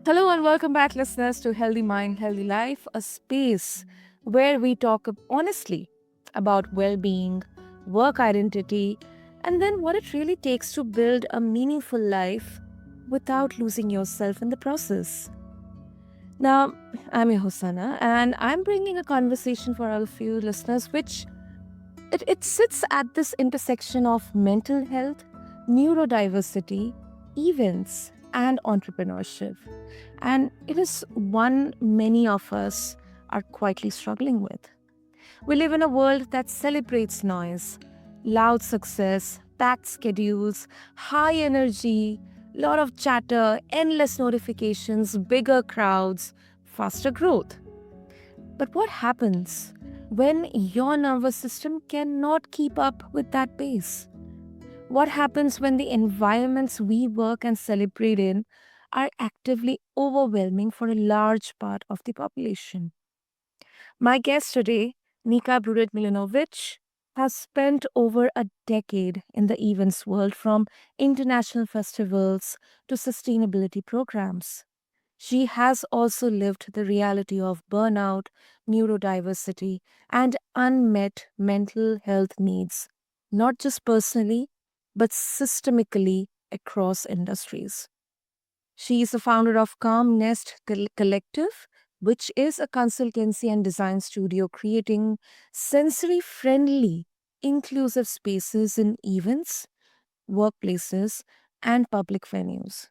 Hello and welcome back, listeners, to Healthy Mind, Healthy Life, a space where we talk honestly about well being, work identity, and then what it really takes to build a meaningful life without losing yourself in the process. Now, I'm your Hosanna, and I'm bringing a conversation for all of you listeners, which it sits at this intersection of mental health, neurodiversity, events, and entrepreneurship. And it is one many of us are quietly struggling with. We live in a world that celebrates noise, loud success, packed schedules, high energy, lot of chatter, endless notifications, bigger crowds, faster growth. But what happens when your nervous system cannot keep up with that pace? What happens when the environments we work and celebrate in are actively overwhelming for a large part of the population? My guest today, Nika Brunet Milunovic, has spent over a decade in the events world, from international festivals to sustainability programs. She has also lived the reality of burnout, neurodiversity, and unmet mental health needs, not just personally, but systemically across industries. She is the founder of Calm Nest Collective, which is a consultancy and design studio creating sensory friendly, inclusive spaces in events, workplaces, and public venues.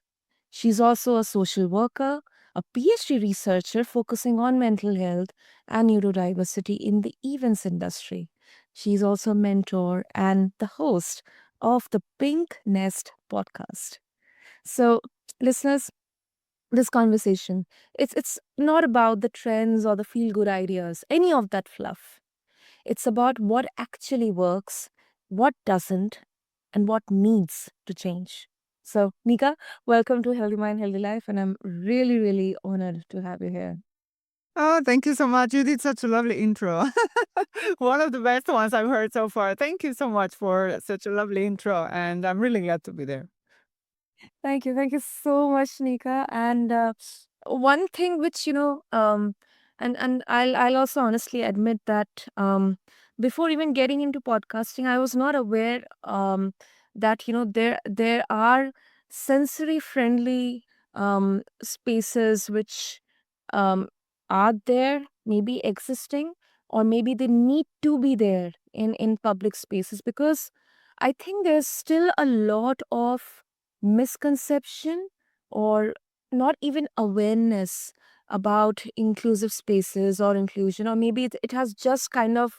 She's also a social worker, a PhD researcher focusing on mental health and neurodiversity in the events industry. She's also a mentor and the host of the Pink Nest podcast. So, listeners, this conversation, it's not about the trends or the feel good ideas, any of that fluff. It's about what actually works, what doesn't, and what needs to change. So, Nika, welcome to Healthy Mind, Healthy Life, and I'm really, really honored to have you here. Oh, thank you so much. You did such a lovely intro. One of the best ones I've heard so far. Thank you so much for such a lovely intro. And I'm really glad to be there. Thank you so much, Nika. And one thing which and I'll also honestly admit that before even getting into podcasting, I was not aware that there are sensory friendly spaces which um, are there, maybe existing, or maybe they need to be there in public spaces, because I think there's still a lot of misconception or not even awareness about inclusive spaces or inclusion, or maybe it has just kind of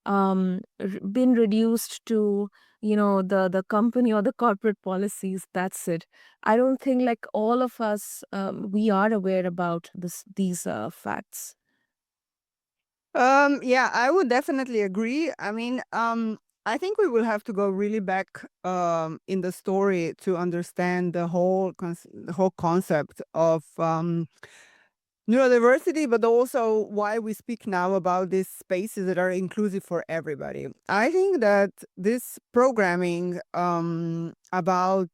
been reduced to the company or the corporate policies. That's it. I don't think like all of us we are aware about these facts. Yeah, I would definitely agree. I think we will have to go really back in the story to understand the whole concept of neurodiversity, but also why we speak now about these spaces that are inclusive for everybody. I think that this programming about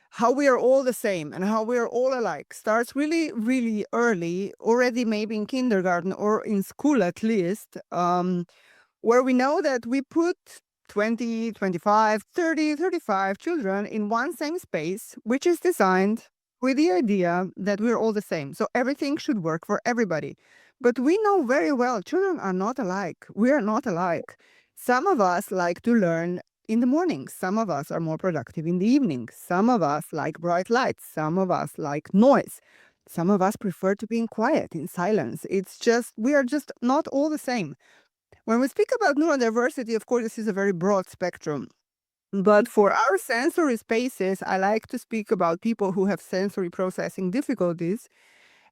how we are all the same and how we are all alike starts really, really early, already maybe in kindergarten or in school at least, where we know that we put 20, 25, 30, 35 children in one same space, which is designed with the idea that we're all the same. So everything should work for everybody. But we know very well children are not alike. We are not alike. Some of us like to learn in the morning. Some of us are more productive in the evening. Some of us like bright lights. Some of us like noise. Some of us prefer to be in quiet, in silence. It's just, we are just not all the same. When we speak about neurodiversity, of course, this is a very broad spectrum. But for our sensory spaces, I like to speak about people who have sensory processing difficulties.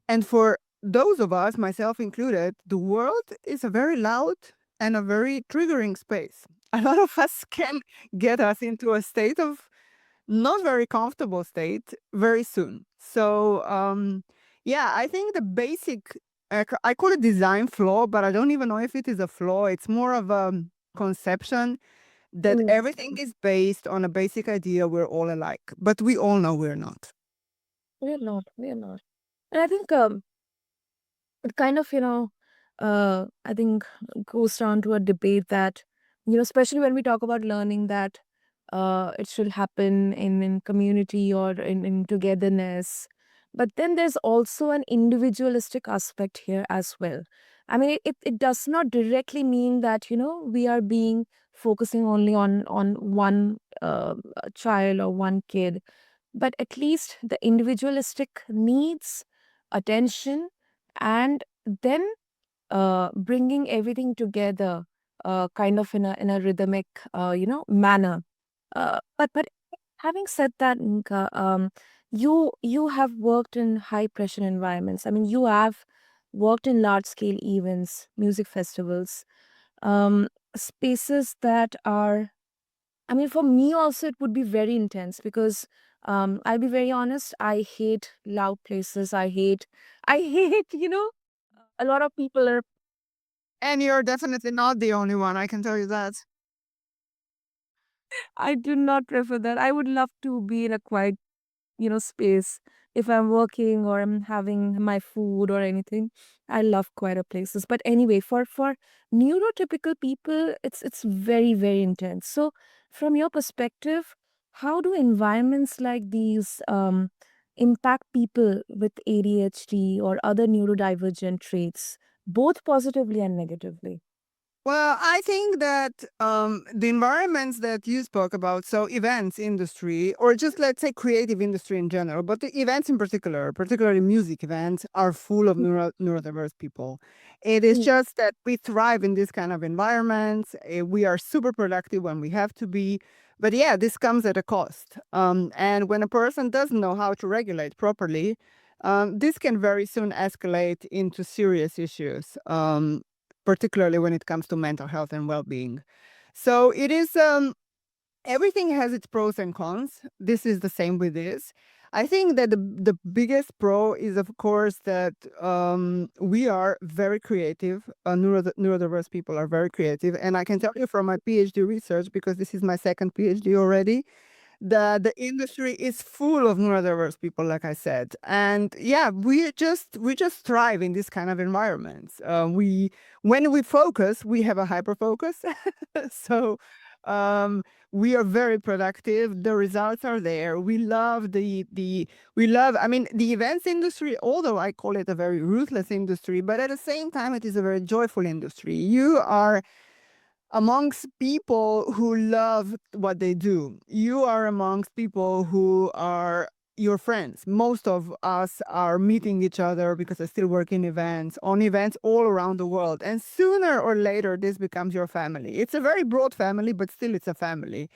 And for those of us, myself included, the world is a very loud and a very triggering space. A lot of us can get us into a state of not very comfortable state very soon. So, yeah, I think the basic, I call it design flaw, but I don't even know if it is a flaw. It's more of a conception that Mm. everything is based on a basic idea we're all alike, but we all know we're not. We're not. We're not. And I think it kind of, I think goes down to a debate that, especially when we talk about learning, that it should happen in community or in togetherness. But then there's also an individualistic aspect here as well. I mean, it does not directly mean that, we are being focusing only on one child or one kid, but at least the individualistic needs attention, and then bringing everything together kind of in a rhythmic manner. But having said that, Nka, you have worked in high pressure environments. I mean, you have worked in large scale events, music festivals, spaces that are, I mean, for me also, it would be very intense because I'll be very honest, I hate loud places. I hate, a lot of people are, And you're definitely not the only one, I can tell you that. I do not prefer that. I would love to be in a quiet, space. If I'm working or I'm having my food or anything, I love quieter places. But anyway, for neurotypical people, it's very, very intense. So, from your perspective, how do environments like these impact people with ADHD or other neurodivergent traits, both positively and negatively? Well, I think that the environments that you spoke about, so events industry, or just let's say creative industry in general, but the events in particular, particularly music events, are full of neurodiverse people. It is Mm. just that we thrive in this kind of environments. We are super productive when we have to be. But yeah, this comes at a cost. And when a person doesn't know how to regulate properly, this can very soon escalate into serious issues. Particularly when it comes to mental health and well-being. So it is everything has its pros and cons. This is the same with this. I think that the biggest pro is of course that we are very creative. Neurodiverse people are very creative, and I can tell you from my PhD research, because this is my second PhD already, the industry is full of neurodiverse people, like I said. And yeah, we just thrive in this kind of environments. We When we focus, we have a hyper focus. So um we are very productive. The results are there. We love I mean, the events industry, although I call it a very ruthless industry, but at the same time it is a very joyful industry. You are amongst people who love what they do. You are amongst people who are your friends. Most of us are meeting each other because I still work in events, on events all around the world. And sooner or later, this becomes your family. It's a very broad family, but still it's a family.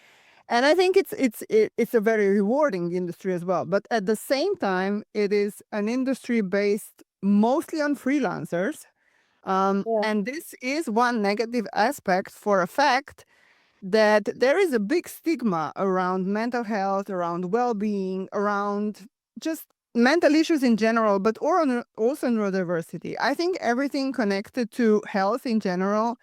And I think it's a very rewarding industry as well. But at the same time, it is an industry based mostly on freelancers, Yeah. and this is one negative aspect, for a fact that there is a big stigma around mental health, around well-being, around just mental issues in general, but also neurodiversity. I think everything connected to health in general,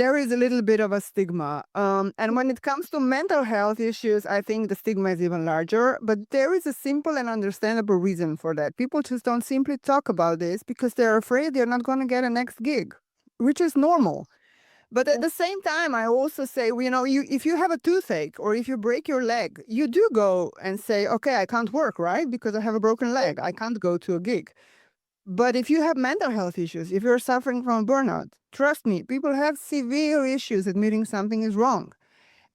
there is a little bit of a stigma. And when it comes to mental health issues, I think the stigma is even larger. But there is a simple and understandable reason for that. People just don't simply talk about this because they're afraid they're not going to get a next gig, which is normal. But at Yeah. the same time, I also say, if you have a toothache or if you break your leg, you do go and say, okay, I can't work, right? Because I have a broken leg. I can't go to a gig. But if you have mental health issues, if you're suffering from burnout, trust me, people have severe issues admitting something is wrong.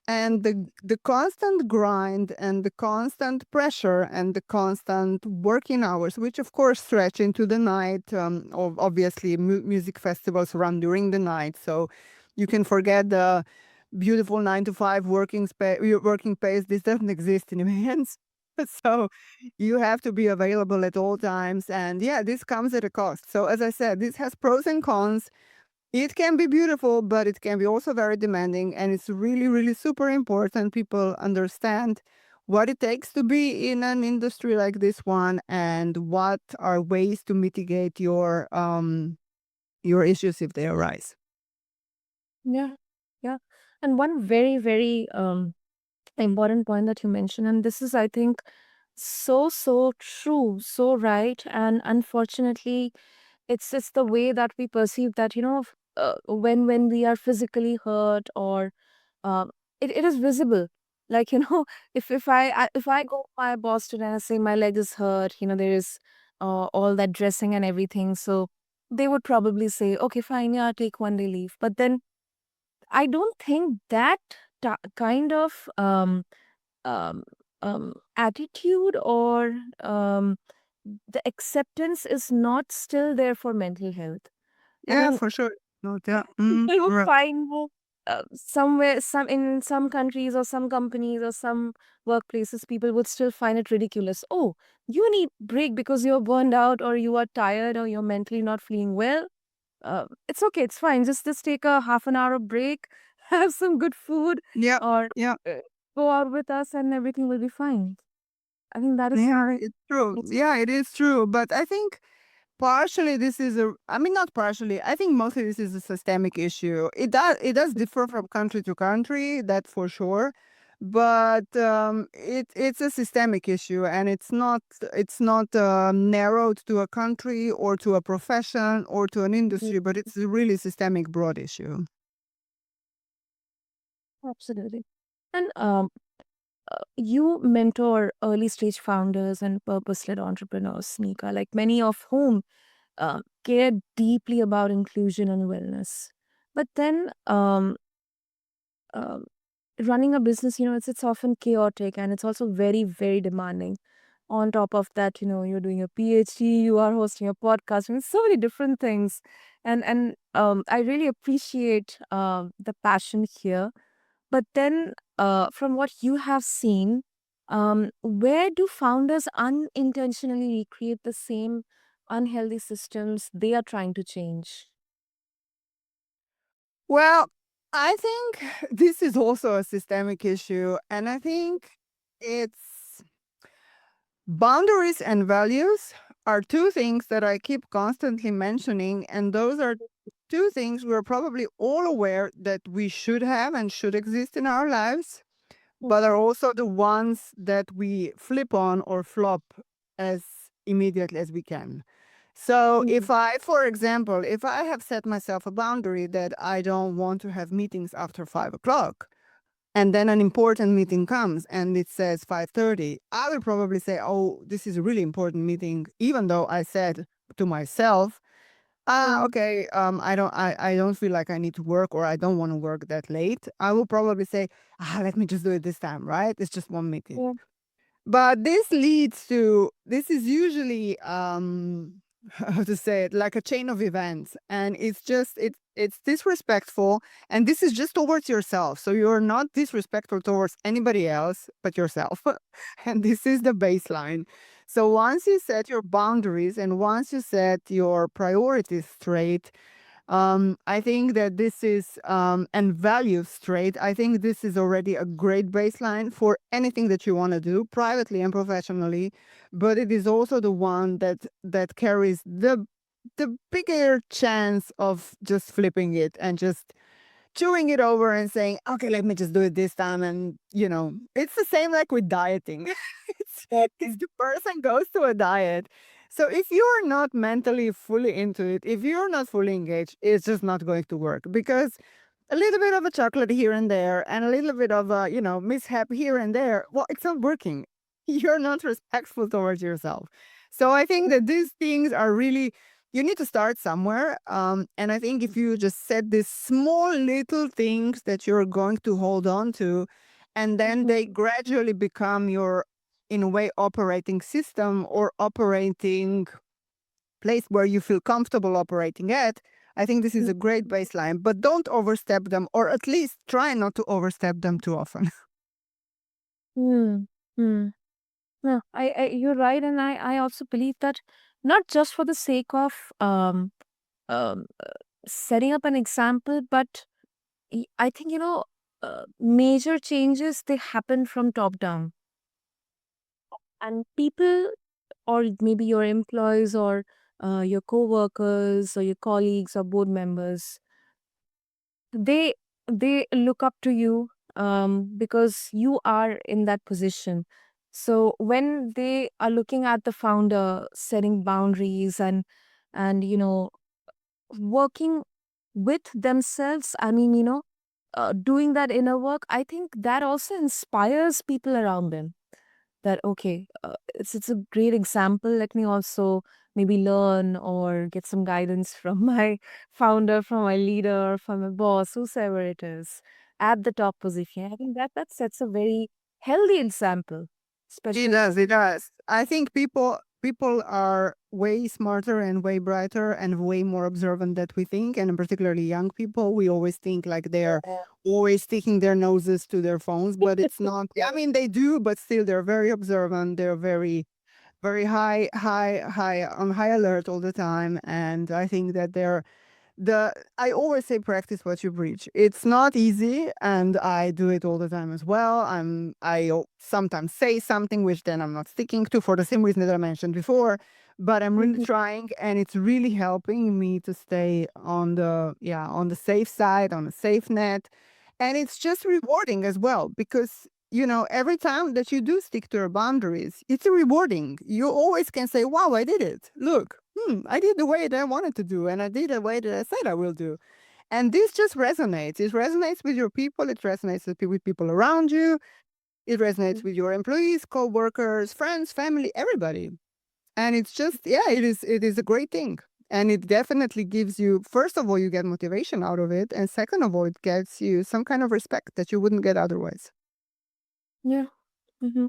And the constant grind and the constant pressure and the constant working hours, which of course stretch into the night, obviously music festivals run during the night, so you can forget the beautiful 9 to 5 working pace. This doesn't exist in events. So you have to be available at all times. And yeah, this comes at a cost. So as I said, this has pros and cons. It can be beautiful, but it can be also very demanding. And it's really, really super important people understand what it takes to be in an industry like this one and what are ways to mitigate your issues if they arise. Yeah. Yeah. And one very, very important point that you mentioned, and this is, I think, so true, so right. And unfortunately, it's the way that we perceive that, when we are physically hurt, or uh, it is visible. Like, if I go to my boss today and I say my leg is hurt, there is all that dressing and everything, so they would probably say, okay, fine, yeah, take 1 day leave. But then I don't think that kind of um, attitude, or the acceptance is not still there for mental health. I Yeah, mean, for sure. No, yeah. people would Right. find somewhere, in some countries or some companies or some workplaces, people would still find it ridiculous. Oh, you need break because you're burned out, or you are tired, or you're mentally not feeling well. It's okay, it's fine. Just take a half an hour of break, have some good food, Yeah, or yeah, uh, go out with us, and everything will be fine. I think that is yeah. It's true. Yeah, it is true. But I think partially this is I mean, not partially. I think mostly this is a systemic issue. It does differ from country to country, that's for sure. But it's a systemic issue, and it's not narrowed to a country or to a profession or to an industry, but it's a really systemic, broad issue. absolutely. And you mentor early stage founders and purpose led entrepreneurs, Nika, like many of whom care deeply about inclusion and wellness. But then, um, running a business, it's often chaotic, and it's also very, very demanding. On top of that, you're doing a PhD, you are hosting a podcast, and so many different things. And I really appreciate the passion here. But then, from what you have seen, where do founders unintentionally recreate the same unhealthy systems they are trying to change? Well, I think this is also a systemic issue, and I think it's boundaries and values are two things that I keep constantly mentioning, and those are two things we're probably all aware that we should have and should exist in our lives, but are also the ones that we flip on or flop as immediately as we can. So Mhm. for example, if I have set myself a boundary that I don't want to have meetings after 5 o'clock, and then an important meeting comes and it says 5:30, I will probably say, oh, this is a really important meeting, even though I said to myself, Mm. okay, I don't feel like I need to work, or I don't want to work that late. I will probably say, let me just do it this time, right? It's just one meeting. Yeah. But this is usually how to say it, like a chain of events, and it's disrespectful, and this is just towards yourself. So you're not disrespectful towards anybody else but yourself. And this is the baseline. So once you set your boundaries and once you set your priorities straight, I think that this is, and values straight. I think this is already a great baseline for anything that you want to do privately and professionally. But it is also the one that carries the bigger chance of just flipping it and just chewing it over and saying, okay, let me just do it this time. And, it's the same like with dieting. It's the person goes to a diet. So if you're not mentally fully into it, if you're not fully engaged, it's just not going to work, because a little bit of a chocolate here and there and a little bit of a, mishap here and there, well, it's not working. You're not respectful towards yourself. So I think that these things are really, you need to start somewhere. And I think if you just set these small little things that you're going to hold on to, and then Mhm. they gradually become your, in a way, operating system or operating place where you feel comfortable operating at, I think this is a great baseline. But don't overstep them, or at least try not to overstep them too often. Hmm. Hmm. No, you're right, and I also believe that not just for the sake of um, setting up an example, but I think, major changes, they happen from top down, and people, or maybe your employees, or your co-workers, or your colleagues, or board members, they they look up to you because you are in that position. So when they are looking at the founder setting boundaries and working with themselves, I mean, doing that inner work, I think that also inspires people around them. That okay, it's a great example. Let me also maybe learn or get some guidance from my founder, from my leader, from my boss, whosoever it is at the top position. I think that sets a very healthy example, It especially. does, it does. I think people are way smarter and way brighter and way more observant than we think, and particularly young people. We always think like they're always sticking their noses to their phones, but it's not. I mean, they do, but still, they're very observant. They're very high on high alert all the time, and I think that they're the I always say practice what you preach. It's not easy, and I do it all the time as well. Sometimes say something which then I'm not sticking to for the same reason that I mentioned before, but I'm really Mhm. trying, and it's really helping me to stay on the safe side, on a safe net. And it's just rewarding as well because every time that you do stick to your boundaries, it's rewarding. You always can say, wow, I did it. Look, I did the way that I wanted to do, and I did the way that I said I will do. And this just resonates. It resonates with your people. It resonates with people around you. It resonates with your employees, co-workers, friends, family, everybody. And it's just, yeah, it is a great thing. And it definitely gives you, first of all, you get motivation out of it. And second of all, it gets you some kind of respect that you wouldn't get otherwise. Yeah. Hmm.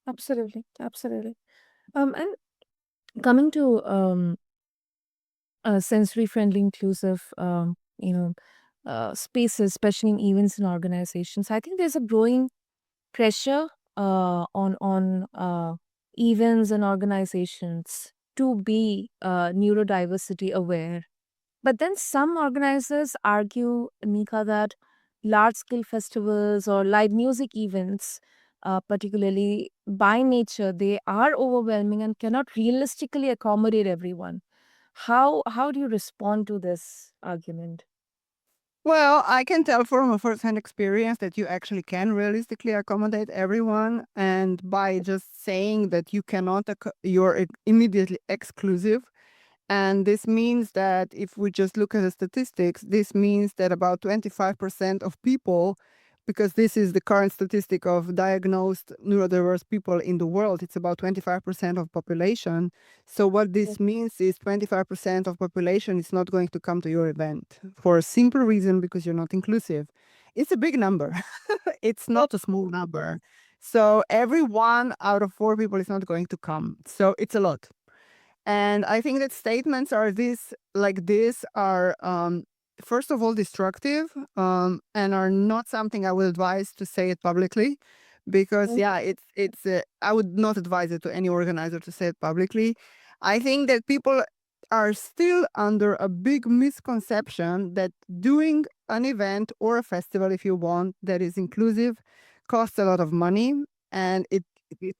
Absolutely. Absolutely. And coming to sensory friendly, inclusive, spaces, especially in events and organizations, I think there's a growing pressure on events and organizations to be neurodiversity aware. But then some organizers argue, Nika, that large scale festivals or live music events, particularly by nature, they are overwhelming and cannot realistically accommodate everyone. How do you respond to this argument? Well, I can tell from a first-hand experience that you actually can realistically accommodate everyone. And by just saying that you cannot, you're immediately exclusive. And this means that if we just look at the statistics, this means that about 25% of people, because this is the current statistic of diagnosed neurodiverse people in the world, it's about 25% of population. So what this means is 25% of population is not going to come to your event for a simple reason because you're not inclusive. It's a big number. It's not a small number. So every one out of four people is not going to come. So it's a lot. And I think that statements like this are, first of all, destructive, and are not something I would advise to say it publicly, because yeah, I would not advise it to any organizer to say it publicly. I think that people are still under a big misconception that doing an event or a festival, if you want, that is inclusive, costs a lot of money, and it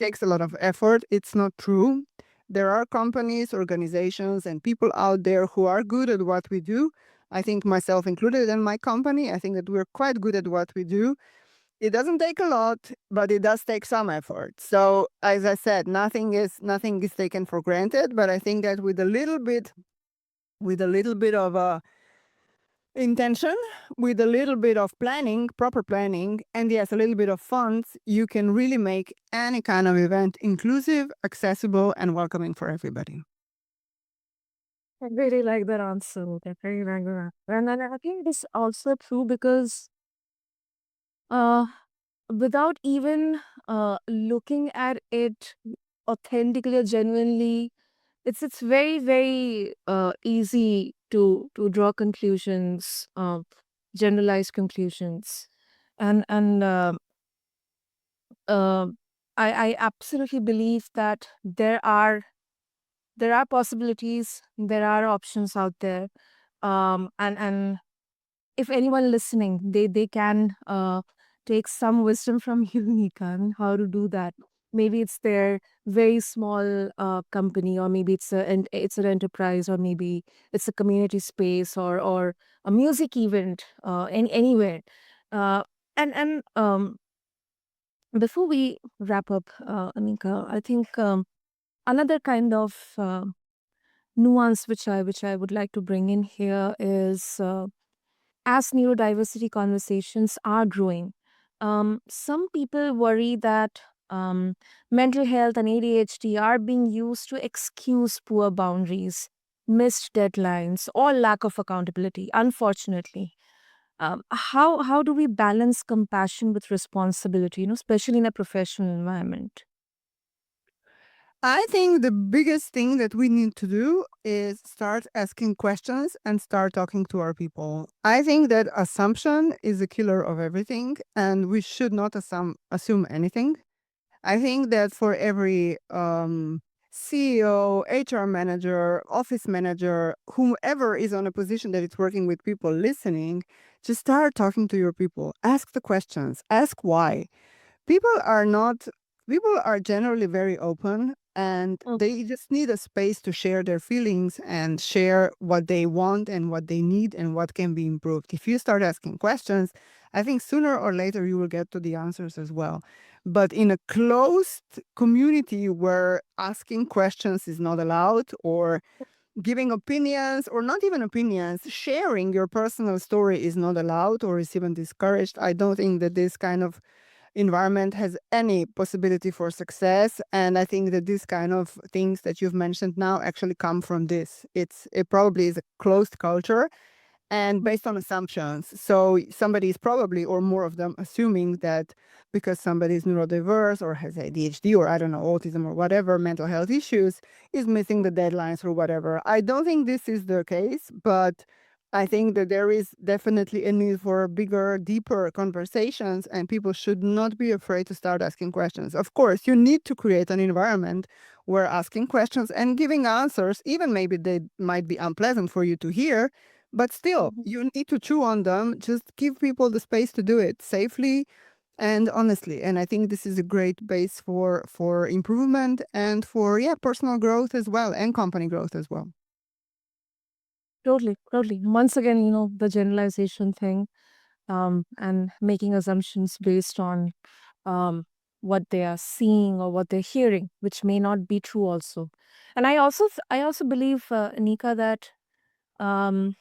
takes a lot of effort. It's not true. There are companies, organizations, and people out there who are good at what we do. I think myself included in my company, I think that we're quite good at what we do. It doesn't take a lot, but it does take some effort. So as I said, nothing is taken for granted. But I think that with a little bit of intention, with a little bit of planning, proper planning, and yes, a little bit of funds, you can really make any kind of event inclusive, accessible, and welcoming for everybody. I really like that answer. I really like that. And then I think it is also true because uh, without even looking at it authentically or genuinely, it's very very easy to draw conclusions, generalized conclusions, and uh, I absolutely believe that there are possibilities, there are options out there, and if anyone listening, they can take some wisdom from you, Nika, on how to do that. Maybe it's their very small company, or maybe it's an enterprise, or maybe it's a community space, or a music event, anywhere. Uh, and Before we wrap up, Anika, I think another kind of nuance which I would like to bring in here is as neurodiversity conversations are growing, some people worry that mental health and ADHD are being used to excuse poor boundaries, missed deadlines, or lack of accountability. Unfortunately, how do we balance compassion with responsibility? Especially in a professional environment. I think the biggest thing that we need to do is start asking questions and start talking to our people. I think that assumption is a killer of everything, and we should not assume anything. I think that for every CEO, HR manager, office manager, whomever is on a position that is working with people listening, just start talking to your people. Ask the questions. Ask why. People are not, people are generally very open, and Mm. they just need a space to share their feelings and share what they want and what they need and what can be improved. If you start asking questions, I think sooner or later you will get to the answers as well. But in a closed community where asking questions is not allowed, or giving opinions, or not even opinions, sharing your personal story is not allowed or is even discouraged, I don't think that this kind of environment has any possibility for success. And I think that these kind of things that you've mentioned now actually come from this. It probably is a closed culture and Mm. based on assumptions. So somebody is probably, or more of them, assuming that because somebody is neurodiverse or has ADHD or I don't know, autism or whatever, mental health issues, is missing the deadlines or whatever. I don't think this is the case, but I think that there is definitely a need for bigger, deeper conversations, and people should not be afraid to start asking questions. Of course, you need to create an environment where asking questions and giving answers, even maybe they might be unpleasant for you to hear, but still, Mhm. you need to chew on them. Just give people the space to do it safely and honestly. And I think this is a great base for improvement and for personal growth as well and company growth as well. Totally, totally. Once again, the generalization thing, and making assumptions based on um, what they are seeing or what they're hearing, which may not be true also. And I also believe, Nika, that um,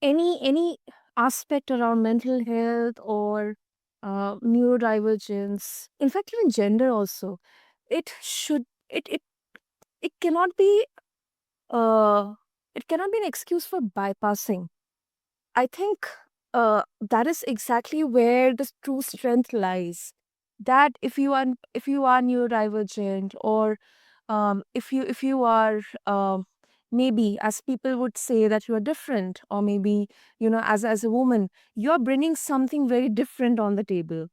any aspect around mental health or neurodivergence, in fact, even gender also, it should it cannot be uh, it cannot be an excuse for bypassing. I think that is exactly where the true strength lies. That if you are neurodivergent, or if you are maybe, as people would say, that you are different, or maybe as a woman, you're bringing something very different on the table.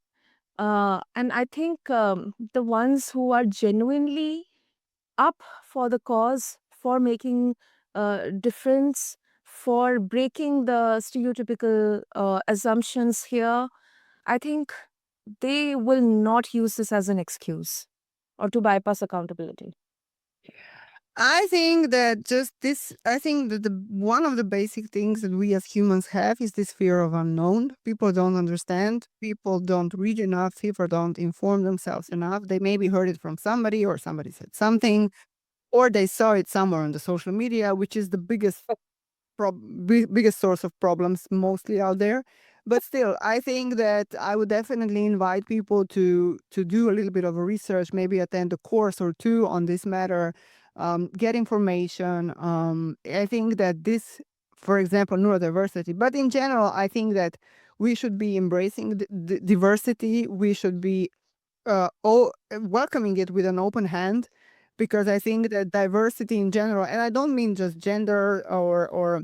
And I think the ones who are genuinely up for the cause, for making a difference, for breaking the stereotypical assumptions here, I think they will not use this as an excuse or to bypass accountability. I think that the one of the basic things that we as humans have is this fear of unknown. People don't understand, people don't read enough, people don't inform themselves enough. They maybe heard it from somebody, or somebody said something, or they saw it somewhere on the social media, which is the biggest source of problems mostly out there. But still, I think that I would definitely invite people to do a little bit of a research, maybe attend a course or two on this matter, get information. I think that this, for example, neurodiversity, but in general, I think that we should be embracing the diversity. We should be welcoming it with an open hand, because I think that diversity in general, and I don't mean just gender or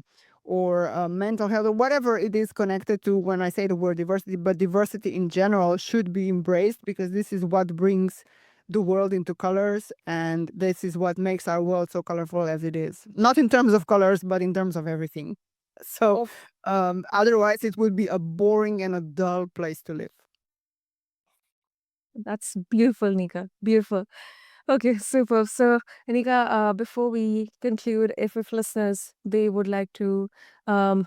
mental health or whatever it is connected to when I say the word diversity, but diversity in general should be embraced, because this is what brings the world into colors, and this is what makes our world so colorful as it is. Not in terms of colors, but in terms of everything. So Of otherwise, it would be a boring and a dull place to live. That's beautiful, Nika. Beautiful. Okay, super. So, Anika, before we conclude, if listeners they would like to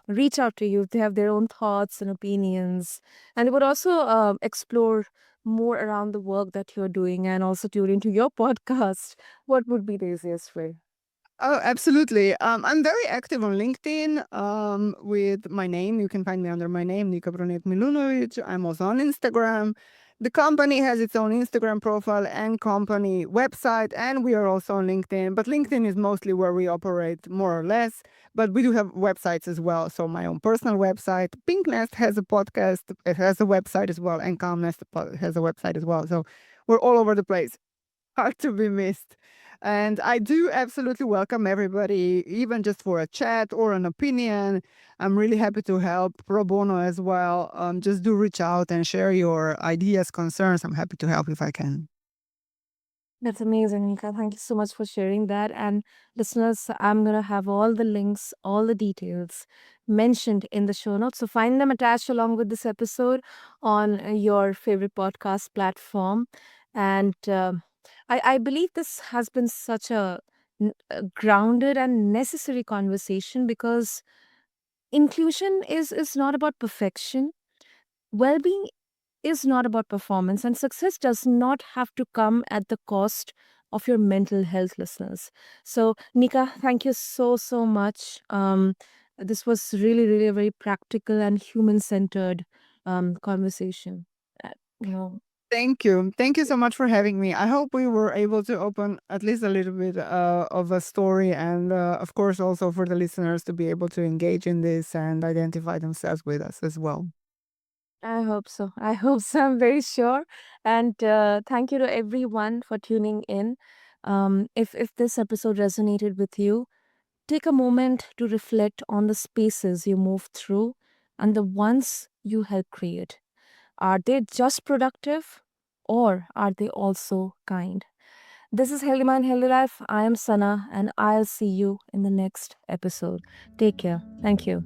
reach out to you, if they have their own thoughts and opinions, and they would also explore more around the work that you're doing, and also tune into your podcast, what would be the easiest way? Oh, absolutely. I'm very active on LinkedIn with my name. You can find me under my name, Nika Brunet Milunovic. I'm also on Instagram. The company has its own Instagram profile and company website, and we are also on LinkedIn. But LinkedIn is mostly where we operate more or less. But we do have websites as well. So my own personal website, Pink Nest has a podcast, it has a website as well, and Calm Nest has a website as well. So we're all over the place. Hard to be missed. And I do absolutely welcome everybody, even just for a chat or an opinion. I'm really happy to help pro bono as well. Just do reach out and share your ideas, concerns. I'm happy to help if I can. That's amazing, Nika. Thank you so much for sharing that. And listeners, I'm going to have all the links, all the details mentioned in the show notes. So find them attached along with this episode on your favorite podcast platform. And I believe this has been such a grounded and necessary conversation because inclusion is not about perfection. Well-being is not about performance, and success does not have to come at the cost of your mental health, listeners. So, Nika, thank you so much. This was really a very practical and human centered conversation. Uh, you know, Thank you. Thank you so much for having me. I hope we were able to open at least a little bit of a story, and of course, also for the listeners to be able to engage in this and identify themselves with us as well. I hope so. I hope so. I'm very sure. And thank you to everyone for tuning in. If this episode resonated with you, take a moment to reflect on the spaces you move through and the ones you help create. Are they just productive or are they also kind? This is Healthy Mind, Healthy Life. I am Sana and I'll see you in the next episode. Take care. Thank you.